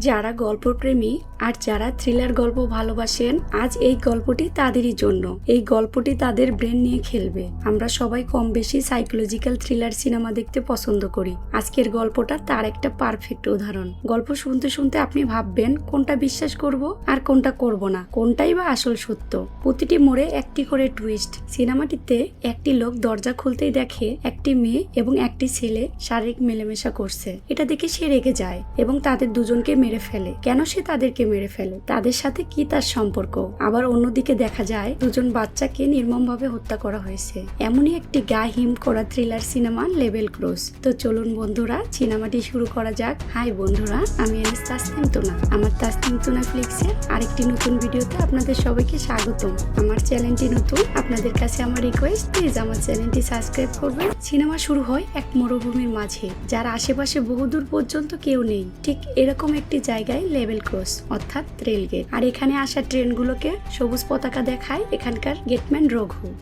যারা গল্পপ্রেমী আর যারা থ্রিলার গল্প ভালোবাসেন, আজ এই গল্পটি তাদেরই জন্য। এই গল্পটি তাদের ব্রেন নিয়ে খেলবে। আমরা সবাই কম বেশি সাইকোলজিক্যাল থ্রিলার সিনেমা দেখতে পছন্দ করি। আজকের গল্পটা তার একটা পারফেক্ট উদাহরণ। গল্প শুনতে শুনতে আপনি ভাববেন কোনটা বিশ্বাস করব আর কোনটা করব না, কোনটাই বা আসল সত্য। প্রতিটি মোড়ে একটি করে টুইস্ট। সিনেমাটিতে একটি লোক দরজা খুলতেই দেখে একটি মেয়ে এবং একটি ছেলে শারীরিক মেলামেশা করছে। এটা দেখে সে রেগে যায় এবং তাদের দুজনকে মেরে ফেলে। কেন সে তাদেরকে মেরে ফেলে, তাদের সাথে কি তার সম্পর্ক। আবার অন্যদিকে দেখা যায় দুজন বাচ্চাকে নির্মমভাবে হত্যা করা হয়েছে। এমনই একটি গা হিম করা থ্রিলার সিনেমা লেভেল ক্রস। তো চলুন বন্ধুরা, সিনেমাটি শুরু করা যাক। হাই বন্ধুরা, আমি এলিস তাসনিম তুনা। আমার তাসনিম তুনা ফ্লিক্সের আরেকটি নতুন ভিডিওতে আপনাদের সবাইকে স্বাগতম। আমার চ্যানেলটি নতুন, আপনাদের কাছে আমার রিকোয়েস্ট, প্লিজ আমার চ্যানেলটি সাবস্ক্রাইব করবেন। সিনেমা শুরু হয় এক মরুভূমির মাঝে, যার আশেপাশে বহুদূর পর্যন্ত কেউ নেই। ঠিক এরকম একটি জায়গায় লেভেল ক্রস অর্থাৎ রেল গেট। আর এখানে আসা ট্রেনগুলোকে সবুজ পতাকা দেখায় এখানকার গেটম্যান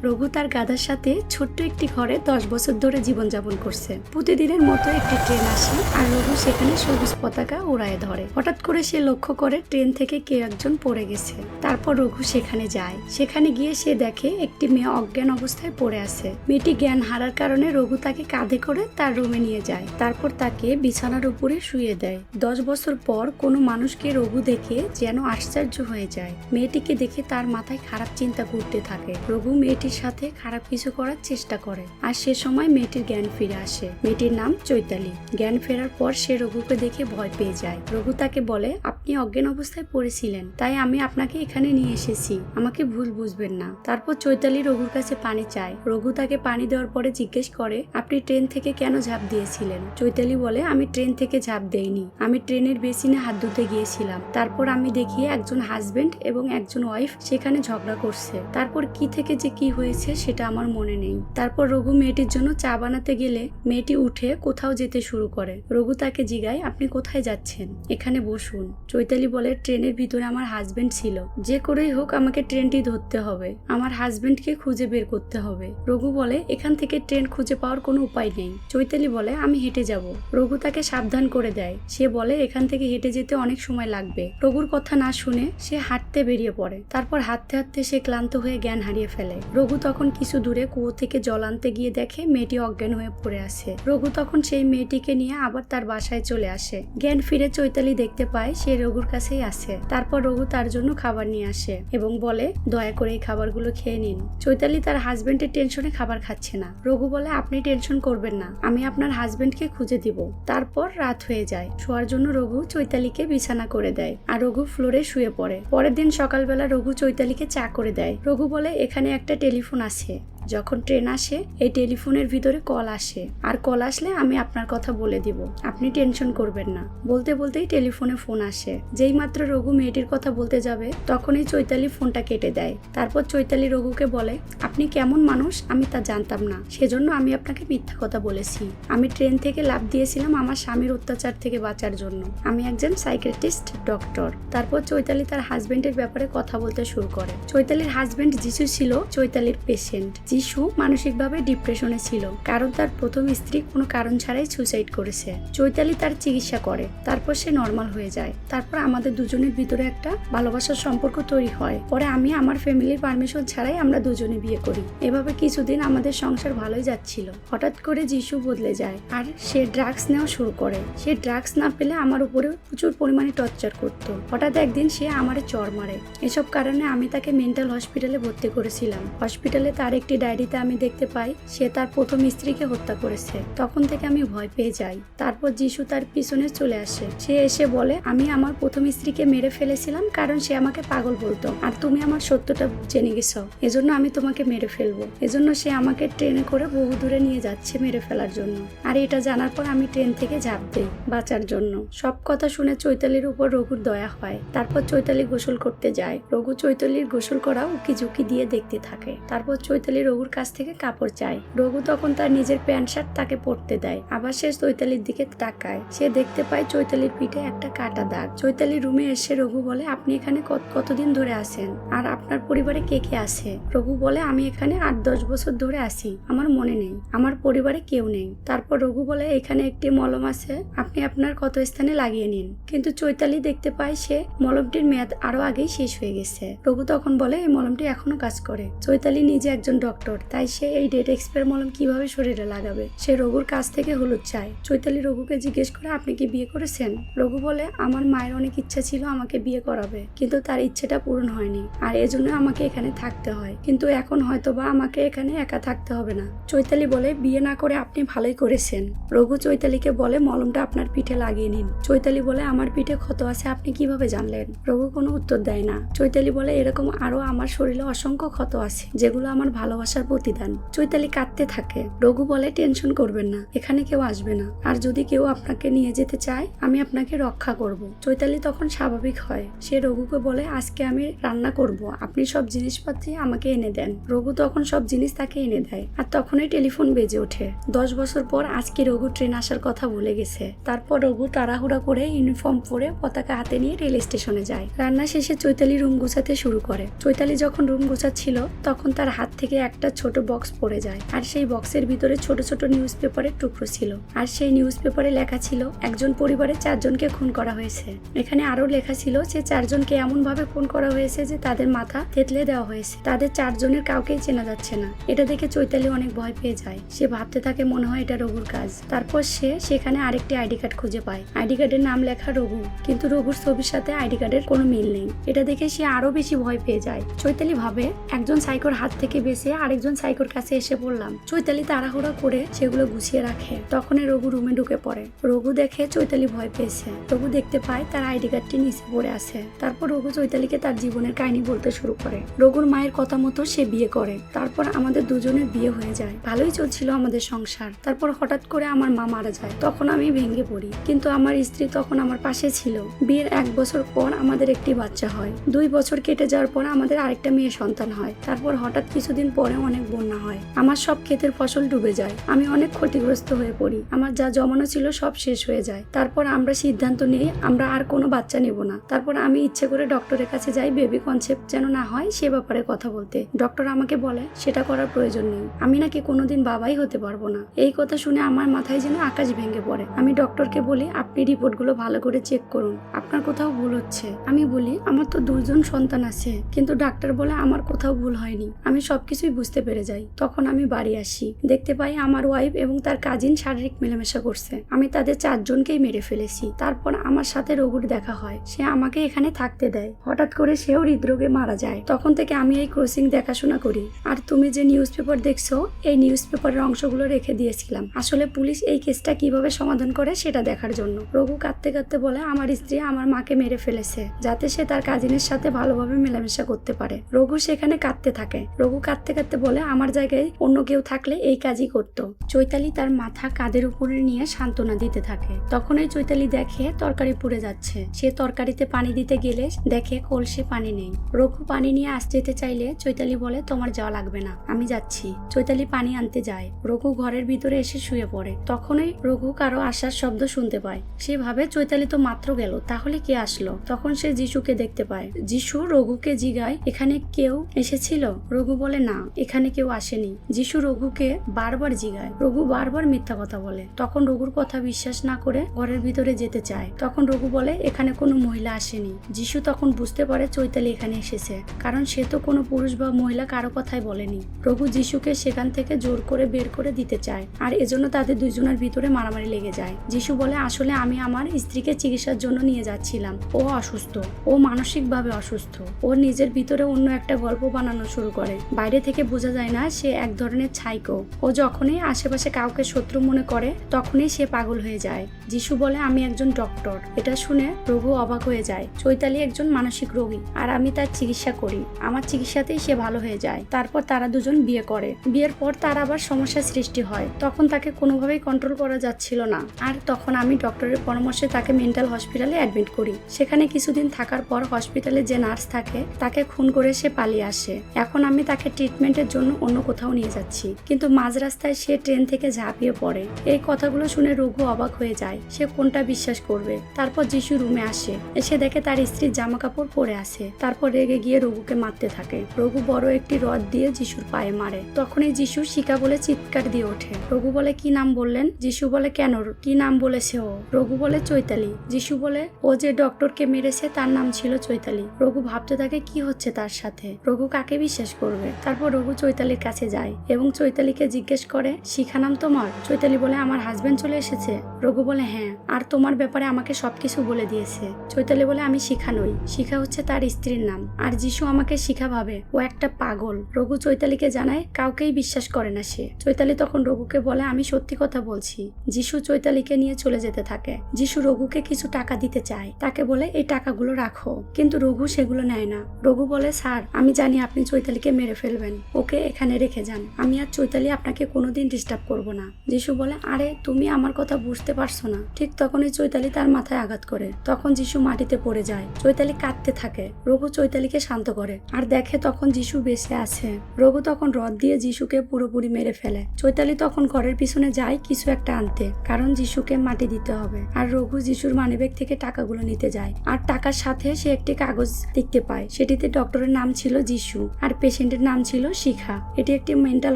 রঘু তার গাধার সাথে ছোট্ট একটি ঘরে 10 বছর ধরে জীবনযাপন করছে। প্রতিদিনের মতো একটি ট্রেন আসে আর রঘু সেখানে সবুজ পতাকা উড়ায় ধরে। হঠাৎ করে সে লক্ষ্য করে ট্রেন থেকে কেউ একজন পড়ে গেছে। তারপর রঘু সেখানে যায়। সেখানে গিয়ে সে দেখে একটি মেয়ে অজ্ঞান অবস্থায় পড়ে আছে। মেয়েটি জ্ঞান হারার কারণে রঘু তাকে কাঁধে করে তার রুমে নিয়ে যায়। তারপর তাকে বিছানার উপরে শুয়ে দেয়। 10 বছর পর কোনো মানুষকে রঘু দেখে যেন আশ্চর্য হয়ে যায়। মেয়েটিকে দেখে তার মাথায় খারাপ চিন্তা ঘুরতে থাকে। রঘু মেয়েটির সাথে খারাপ কিছু করার চেষ্টা করে আর সে সময় মেয়েটির জ্ঞান ফিরে আসে। মেয়েটির নাম চৈতালি। জ্ঞান ফেরার পর সে রঘুকে দেখে ভয় পেয়ে যায়। রঘু তাকে বলে, আপনি অজ্ঞান অবস্থায় পড়েছিলেন, তাই আমি আপনাকে এখানে নিয়ে এসেছি, আমাকে ভুল বুঝবেন না। তারপর চৈতালি রঘুর কাছে পানি চায়। রঘু তাকে পানি দেওয়ার পরে জিজ্ঞেস করে, আপনি ট্রেন থেকে কেন ঝাঁপ দিয়েছিলেন? চৈতালি বলে, আমি ট্রেন থেকে ঝাঁপ দেইনি, আমি ট্রেনের বেসিনে হাত ধুতে গিয়েছিলাম। তারপর আমি দেখি একজন হাজবেন্ড এবং একজন ওয়াইফ সেখানে ঝগড়া করছে। তারপর কি থেকে যে কি হয়েছে সেটা আমার মনে নেই। তারপর রঘু মেয়েটির জন্য চা বানাতে গেলে মেয়েটি উঠে কোথাও যেতে শুরু করে। রঘু তাকে জিগায়, আপনি কোথায় যাচ্ছেন? এখানে বসুন। চৈতালি বলে, ট্রেনের ভিতরে আমার হাজবেন্ড ছিল, যে করেই হোক আমাকে ট্রেনটি ধরতে হবে, আমার হাজবেন্ডকে খুঁজে বের করতে হবে। রঘু বলে, এখান থেকে ট্রেন খুঁজে পাওয়ার কোনো উপায় নেই। চৈতালি বলে, আমি হেঁটে যাব। রঘু তাকে সাবধান করে দেয়। সে বলে, এখান থেকে হেঁটে যেতে অনেক সময় লাগবে। রঘুর কথা না শুনে সে হাঁটতে বেরিয়ে পড়ে। তারপর হাঁটতে হাঁটতে সে ক্লান্ত হয়ে জ্ঞান হারিয়ে ফেলে। রঘু তখন কিছু দূরে কুয়ো থেকে জল আনতে গিয়ে দেখে মেয়েটি অজ্ঞান হয়ে পড়ে আছে। রঘু তখন সেই মেয়েটিকে নিয়ে আবার তার বাসায় চলে আসে। জ্ঞান ফিরে চৈতালি দেখতে পায় সে রঘুর কাছেই আছে। তারপর রঘু তার জন্য খাবার নিয়ে আসে এবং বলে, দয়া করে এই খাবারগুলো খেয়ে নিন। চৈতালি তার হাজবেন্ডের টেনশনে খাবার খাচ্ছে না। রঘু বলে, আপনি টেনশন করবেন না, আমি আপনার হাজবেন্ডকে খুঁজে দিব। তারপর রাত হয়ে যায়। শোয়ার জন্য রঘু চৈতালিকে বিছানা করে দেয় আর রঘু ফ্লোরে শুয়ে পড়ে। পরের দিন সকালবেলা রঘু চৈতালিকে চা করে দেয়। রঘু বলে, এখানে একটা টেলিফোন আছে, যখন ট্রেন আসে এই টেলিফোনের ভিতরে কল আসে, আর কল আসলে আমি আপনার কথা বলে দিব, আপনি টেনশন করবেন না। বলতে বলতেই টেলিফোনে ফোন আসে। যেই মাত্র রঘু মেয়েটির কথা বলতে যাবে তখনই চৈতালি ফোনটা কেটে দেয়। তারপর চৈতালি রঘুকে বলে, আপনি কেমন মানুষ আমি তা জানতাম না, সেজন্য আমি আপনাকে মিথ্যা কথা বলেছি। আমি ট্রেন থেকে লাফ দিয়েছিলাম আমার স্বামীর অত্যাচার থেকে বাঁচার জন্য। আমি একজন সাইকিয়াট্রিস্ট ডক্টর। তারপর চৈতালি তার হাজবেন্ডের ব্যাপারে কথা বলতে শুরু করে। চৈতালির হাজবেন্ড যিশু ছিল চৈতালির পেশেন্ট। যিশু মানসিকভাবে ডিপ্রেশনে ছিল, কারণ তার প্রথম স্ত্রী কোনো কারণ ছাড়াই সুইসাইড করেছে। চৈতালি তার চিকিৎসা করে, তারপর সে নর্মাল হয়ে যায়। তারপর আমাদের দুজনের ভিতরে একটা ভালোবাসার সম্পর্ক তৈরি হয়। পরে আমি আমার ফ্যামিলির পারমিশন ছাড়াই আমরা দুজনে বিয়ে করি। এভাবে কিছুদিন আমাদের সংসার ভালোই যাচ্ছিল। হঠাৎ করে যিশু বদলে যায় আর সে ড্রাগস নেওয়া শুরু করে। সে ড্রাগস না পেলে আমার উপরে প্রচুর পরিমাণে টর্চার করতো। হঠাৎ একদিন সে আমারে চড় মারে। এসব কারণে আমি তাকে মেন্টাল হসপিটালে ভর্তি করেছিলাম। হসপিটালে তার একটি ডায়েরিতে আমি দেখতে পাই সে তার প্রথম স্ত্রীকে হত্যা করেছে। তখন থেকে আমি ভয় পেয়ে যাই। তারপর যিশু তার পিছনে চলে আসে। সে এসে বলে, আমি আমার প্রথম স্ত্রীকে মেরে ফেলেছিলাম কারণ সে আমাকে পাগল বলতো, আর তুমি আমার সত্যটা জেনে গেছো, এজন্য আমি তোমাকে মেরে ফেলবো। এজন্য সে আমাকে ট্রেনে করে বহু দূরে নিয়ে যাচ্ছে মেরে ফেলার জন্য। আর এটা জানার পর আমি ট্রেন থেকে ঝাঁপ দেই বাঁচার জন্য। সব কথা শুনে চৈতালির উপর রঘুর দয়া হয়। তারপর চৈতালি গোসল করতে যায়। রঘু চৈতালির গোসল করা উকি ঝুঁকি দিয়ে দেখতে থাকে। তারপর চৈতালি রঘুর কাছ থেকে কাপড় চায়। রঘু তখন তার নিজের প্যান্ট শার্ট তাকে পরতে দেয়। আবার সে চৈতালির দিকে তাকায়। সে দেখতে পায় চৈতালির পিঠে একটা কাটা দাগ। চৈতালি রুমে এসে রঘু বলে, আপনি এখানে কতদিন ধরে আছেন আর আপনার পরিবারে কে কে আছে? রঘু বলে, আমি এখানে 8-10 বছর ধরে আছি, আমার মনে নেই, আমার পরিবারে কেউ নেই। তারপর রঘু বলে, এখানে একটি মলম আছে, আপনি আপনার ক্ষত স্থানে লাগিয়ে নিন। কিন্তু চৈতালি দেখতে পায় সে মলমটির মেয়াদ আরো আগেই শেষ হয়ে গেছে। রঘু তখন বলে, এই মলমটি এখনো কাজ করে। চৈতালি নিজে একজন ডক্টর, তাই সে এই ডেট এক্সপায়ার মলম কিভাবে শরীরে লাগাবে। সে রঘুর কাছ থেকে হলুদ চায়। চৈতালি রঘুকে জিজ্ঞেস করে, আপনি কি বিয়ে করেছেন? রঘু বলে, আমার মায়ের অনেক ইচ্ছা ছিল আমাকে বিয়ে করাবে, কিন্তু তার ইচ্ছেটা পূরণ হয়নি, আর এজন্য আমাকে এখানে থাকতে হয়। কিন্তু এখন হয়তোবা আমাকে এখানে একা থাকতে হবে না। চৈতালি বলে, বিয়ে না করে আপনি ভালোই করেছেন। রঘু চৈতালিকে বলে, মলমটা আপনার পিঠে লাগিয়ে নিন। চৈতালি বলে, আমার পিঠে ক্ষত আছে, আপনি কিভাবে জানলেন? রঘু কোনো উত্তর দেয় না। চৈতালি বলে, এরকম আরো আমার শরীরে অসংখ্য ক্ষত আছে, যেগুলো আমার ভালোবাসার প্রতিদান। চৈতালি কাঁদতে থাকে। রঘু বলে, টেনশন করবেন না, এখানে কেউ আসবে না, আর যদি কেউ আপনাকে নিয়ে যেতে চায় আমি আপনাকে রক্ষা করব। চৈতালি তখন স্বাভাবিক হয়। সে রঘুকে বলে, আজকে আমি রান্না করব, আপনি সব জিনিসপত্র আমাকে এনে দেন। রঘু তখন সব জিনিস তাকে এনে দেয়। আর তখনই টেলিফোন বেজে ওঠে। 10 বছর পর আজকে রঘু ট্রেন আসার কথা ভুলে গেছে। তারপর রঘু তাড়াহুড়া করে ইউনিফর্ম পরে পতাকা হাতে নিয়ে রেল স্টেশনে যায়। রান্না শেষে চৈতালি রুম গুছাতে শুরু করে। চৈতালি যখন রুম গুছাচ্ছিল তখন তার হাত থেকে একটা ছোট বক্স পড়ে যায়, আর সেই বক্সের ভিতরে ছোট ছোট নিউজ পেপারের টুকরো ছিল। আর সেই নিউজ পেপারে লেখা ছিল, একজন পরিবারের 4 জনকে খুন করা হয়েছে। এখানে আরো লেখা ছিল যে 4 জনকে এমন ভাবে খুন করা হয়েছে যে তাদের মাথা থেতলে দেওয়া হয়েছে। তাদের 4 জনের কাউকেই চেনা যাচ্ছে না। এটা দেখে চৈতালি অনেক ভয় পেয়ে যায়। সে ভাবতে থাকে মনে হয় এটা রঘুর কাজ। তারপর সে সেখানে আরেকটি আইডি কার্ড খুঁজে পায়। আইডি কার্ডের নাম লেখা রঘু, কিন্তু রঘুর ছবির সাথে আইডি কার্ডের কোনো মিল নেই। এটা দেখে সে আরো বেশি ভয় পেয়ে যায়। চৈতালি ভাবে, একজন সাইকোর হাত থেকে বেঁচে আরেকজন সাইকোর কাছে এসে পড়লাম। চৈতালি তাড়াহুড়া করে সেগুলো গুছিয়ে রাখে। তখনই রঘু রুমে ঢুকে পড়ে। রঘু দেখে চৈতালি ভয় পেয়েছে। রঘু দেখতে পায় তার আইডি কার্ডটি নিচে পড়ে আছে। তারপর রঘু চৈতালিকে তার জীবনের কাহিনী বলতে শুরু করে। রঘুর মায়ের কথা মতো সে বিয়ে করে। তারপর আমাদের দুজনের বিয়ে হয়ে যায়। ভালোই চলছিল আমাদের সংসার। তারপর হঠাৎ করে আমার মা মারা যায়। তখন আমি ভেঙে পড়ি, কিন্তু আমার স্ত্রী তখন আমার পাশে ছিল। বিয়ের 1 বছর পর আমাদের একটি বাচ্চা হয়। 2 বছর কেটে যাওয়ার পর আমাদের আরেকটা মেয়ে সন্তান হয়। তারপর হঠাৎ কিছুদিন পরে অনেক বন্যা হয়। আমার সব ক্ষেতের ফসল ডুবে যায়। আমি অনেক ক্ষতিগ্রস্ত হয়ে পড়ি। আমার যা জমানো ছিল সব শেষ হয়ে যায়। তারপর আমরা সিদ্ধান্ত নিই আমরা আর কোনো বাচ্চা নেব না। তারপর আমি ইচ্ছে করে ডক্টরের কাছে যাই বেবি কনসেপ্ট যেন না হয় সে ব্যাপারে কথা বলতে। ডক্টর আমাকে বলে সেটা করার প্রয়োজন নেই, আমি নাকি কোনোদিন বাবাই হতে পারবো না। এই কথা শুনে আমার মাথায় যেন আকাশ ভেঙে পড়ে। আমি ডক্টরকে বলি, আপনি রিপোর্টগুলো ভালো করে চেক করুন, আপনার কোথাও ভুল হচ্ছে। আমি বলি, আমার তো 2 জন সন্তান আছে, কিন্তু ডাক্তার বলে আমার কোথাও ভুল হয়নি। আমি সবকিছুই বুঝতে পেরে যাই। তখন আমি বাড়ি আসি, দেখতে পাই আমার ওয়াইফ এবং তার কাজিন শারীরিক মেলামেশা করছে। আমি তাদের 4 জনকেই মেরে ফেলেছি। তারপর আমার সাথে রঘুর দেখা হয়। সে আমাকে এখানে থাকতে দেয়। হঠাৎ করে সেও হৃদরোগে মারা যায়। তখন থেকে আমি এই ক্রসিং দেখাশোনা করি। আর তুমি যে নিউজ পেপার দেখছো, এই নিউজ পেপারের অংশগুলো রেখে দিয়েছিলাম আসলে পুলিশ এই কেসটা কিভাবে সমাধান করে সেটা দেখার জন্য। রঘু কাঁদতে কাঁদতে বলে, আমার স্ত্রী আমার মাকে মেরে ফেলেছে যাতে সে তার কাজিনের সাথে ভালোভাবে মেলামেশা করতে পারে। রঘু সেখানে কাঁদতে থাকে। রঘু কাঁদতে কাঁদতে বলে, আমার জায়গায় অন্য কেউ থাকলে এই কাজই করতো। চৈতালি তার মাথা কাঁধের উপরে নিয়ে সান্ত্বনা দিতে থাকে। তখনই চৈতালি দেখে তরকারি পুড়ে যাচ্ছে। সে তরকারিতে পানি দিতে গেলে দেখে কলসে পানি নেই। রঘু পানি নিয়ে যেতে চাইলে চৈতালি বলে, তোমার যাওয়া লাগবে না, আমি যাচ্ছি। চৈতালি পানি আনতে যায়। রঘু ঘরের ভিতরে এসে শুয়ে পড়ে। তখনই রঘু কারো আসার শব্দ শুনতে পায়। সে ভাবে চৈতালি তো মাত্র গেল, তাহলে কে আসলো? তখন সে যিশুকে দেখতে পায়। যিশু রঘুকে জিগায়, এখানে কেউ এসেছিল? রঘু বলে, না, এখানে কেউ আসেনি। যিশু রঘুকে বারবার জিগায়। রঘু বারবার মিথ্যা কথা বলে। তখন রঘুর কথা বিশ্বাস না করে ঘরের ভিতরে যেতে চায়। তখন রঘু বলে, এখানে কোনো মহিলা আসেনি। যিশু তখন বুঝতে পারে চৈতালি এখানে এসেছে, কারণ সে তো কোনো পুরুষ বা মহিলা কারো কথাই বলেনি। রঘু যিশুকে সেখান থেকে জোর করে বের করে দিতে চায়, আর এজন্য তাদের 2 জনের ভিতরে মারামারি লেগে যায়। যিশু বলে, আসলে আমি আমার স্ত্রীকে চিকিৎসার জন্য নিয়ে যাচ্ছিলাম। ও অসুস্থ, ও মানসিকভাবে অসুস্থ। ও নিজের ভিতরে অন্য একটা গল্প বানানো শুরু করে। বাইরে থেকে বোঝা যায় না সে এক ধরনের সাইকো। ও যখনই আশেপাশে কাউকে শত্রু মনে করে তখনই সে পাগল হয়ে যায়। যিশু বলে, আমি একজন ডক্টর। এটা শুনে রঘু অবাক হয়ে যায়। চৈতালি একজন মানসিক রোগী, আর আমি তার চিকিৎসা করি। আমার চিকিৎসাতেই সে ভালো হয়ে যায়। তারপর তারা 2 জন বিয়ে করে। বিয়ের পর তার আবার সমস্যার সৃষ্টি হয়। তখন তাকে কোনোভাবেই কন্ট্রোল করা যাচ্ছিল না। আর তখন আমি ডক্টরের পরামর্শে তাকে মেন্টাল হসপিটালে অ্যাডমিট করি। সেখানে কিছুদিন থাকার পর হসপিটালে যে নার্স থাকে তাকে খুন করে সে পালিয়ে আসে। এখন আমি তাকে ট্রিটমেন্টে ট্রিটমেন্টের জন্য অন্য কোথাও নিয়ে যাচ্ছি, কিন্তু মাঝ রাস্তায় সে ট্রেন থেকে ঝাঁপিয়ে পড়ে। এই কথাগুলো শুনে রঘু অবাক হয়ে যায়, সে কোনটা বিশ্বাস করবে। তারপর যিশু রুমে আসে, এসে দেখে তার স্ত্রীর জামা কাপড় পরে আছে। তারপর রেগে গিয়ে রঘুকে মারতে থাকে। রঘু বড় একটি রড দিয়ে যিশুর পায়ে মারে। তখনই যিশু শিখা বলে চিৎকার দিয়ে ওঠে। রঘু বলে, কি নাম বললেন? যিশু বলে, কেন, কি নাম বলেছে ও? রঘু বলে, চৈতালি। যিশু বলে, ও যে ডক্টরকে মেরেছে তার নাম ছিল চৈতালি। রঘু ভাবতে থাকে কি হচ্ছে তার সাথে, রঘু কাকে বিশ্বাস করবে। তারপর রঘু চৈতালির কাছে যায় এবং চৈতালিকে জিজ্ঞেস করে, শিখা নাম তোমার? চৈতালি বলে, আমার হাজবেন্ড চলে এসেছে। রঘু বলে, হ্যাঁ, আর তোমার ব্যাপারে আমাকে সবকিছু বলে দিয়েছে। চৈতালি বলে, আমি শিখা নই, শিখা হচ্ছে তার স্ত্রীর নাম, আর যিশু আমাকে শিখা ভাবে, ও একটা পাগল। রঘু চৈতালিকে জানায় কাউকেই বিশ্বাস করে না সে। চৈতালি তখন রঘুকে বলে, আমি সত্যি কথা বলছি। যিশু চৈতালিকে নিয়ে চলে যেতে থাকে। যিশু রঘুকে কিছু টাকা দিতে চায়, তাকে বলে, এই টাকাগুলো রাখো, কিন্তু রঘু সেগুলো নেয় না। রঘু বলে, স্যার, আমি জানি আপনি চৈতালিকে মেরে ফেলবেন, ওকে এখানে রেখে যান, আমি আর চৈতালি আপনাকে কোনোদিন ডিস্টার্ব করবো না। যিশু বলে, আরে তুমি আমার কথা বুঝতে পারছো না। ঠিক তখনই চৈতালি তার মাথায় আঘাত করে। তখন যিশু মাটিতে পড়ে যায়। চৈতালি কাঁদতে থাকে। রঘু চৈতালিকে শান্ত করে আর দেখে তখন যিশু বেঁচে আছে। রঘু তখন রড দিয়ে যিশুকে পুরোপুরি মেরে ফেলে। চৈতালি তখন ঘরের পিছনে যায় কিছু একটা আনতে, কারণ যিশুকে মাটি দিতে হবে। আর রঘু যিশুর মানিব্যাগ থেকে টাকাগুলো নিতে যায়, আর টাকার সাথে সে একটি কাগজ দেখতে পায়। সেটিতে ডক্টরের নাম ছিল যিশু আর পেশেন্টের নাম ছিল শিখা। এটি একটি মেন্টাল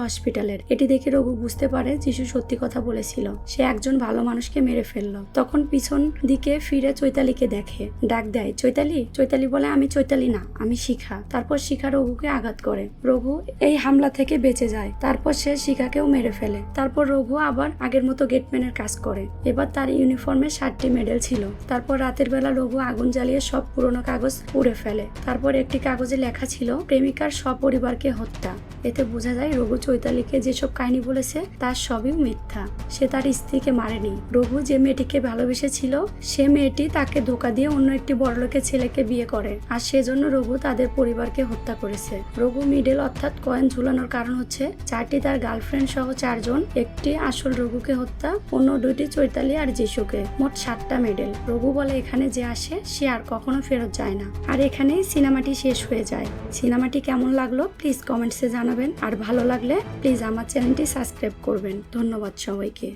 হসপিটালের। এটি দেখে রঘু বুঝতে পারে যিশু সত্যি কথা বলেছিল, সে একজন ভালো মানুষকে মেরে ফেললো। তখন পিছন দিকে ফিরে চৈতালিকে দেখে, ডাক দেয়, চৈতালি। চৈতালি বলে, আমি চৈতালি না, আমি শিখা। তারপর শিখা রঘুকে আঘাত করে। রঘু এই হামলা থেকে বেঁচে যায়। তারপর সে শিখাকেও মেরে ফেলে। তারপর রঘু আবার আগের মতো গেটম্যানের কাজ করে। এবার তার ইউনিফর্মে 7টি মেডেল ছিল। তারপর রাতের বেলা রঘু আগুন জ্বালিয়ে সব পুরনো কাগজ পুড়ে ফেলে। তারপর একটি কাগজে লেখা ছিল, প্রেমিকার সপরিবারকে হত্যা। এতে বোঝা যায় রঘু চৈতালিকে যেসব কাহিনী বলেছে তার সবই মিথ্যা। সে তার স্ত্রীকে মারেনি। রঘু যে মেয়েটিকে ভালোবেসেছিল সে মেয়েটি তাকে ধোকা দিয়ে অন্য একটি বড়লোকের ছেলেকে বিয়ে করে, আর সেজন্য রঘু তাদের পরিবারকে হত্যা করেছে। রঘু মিডেল অর্থাৎ কয়েন ঝুলানোর কারণ হচ্ছে 4টি তার গার্লফ্রেন্ড সহ 4 জন, একটি আসল রঘুকে হত্যা, অন্য 2টি চৈতালি আর যিশুকে, মোট 7টা মেডেল। রঘু বলে, এখানে যে আসে সে আর কখনো ফেরত যায় না। আর এখানেই সিনেমাটি শেষ হয়ে যায়। সিনেমাটি কেমন লাগলো প্লিজ কমেন্টসে জানাবেন, আর ভালো লাগলে প্লিজ আমার চ্যানেলটি সাবস্ক্রাইব করবেন। ধন্যবাদ সবাইকে।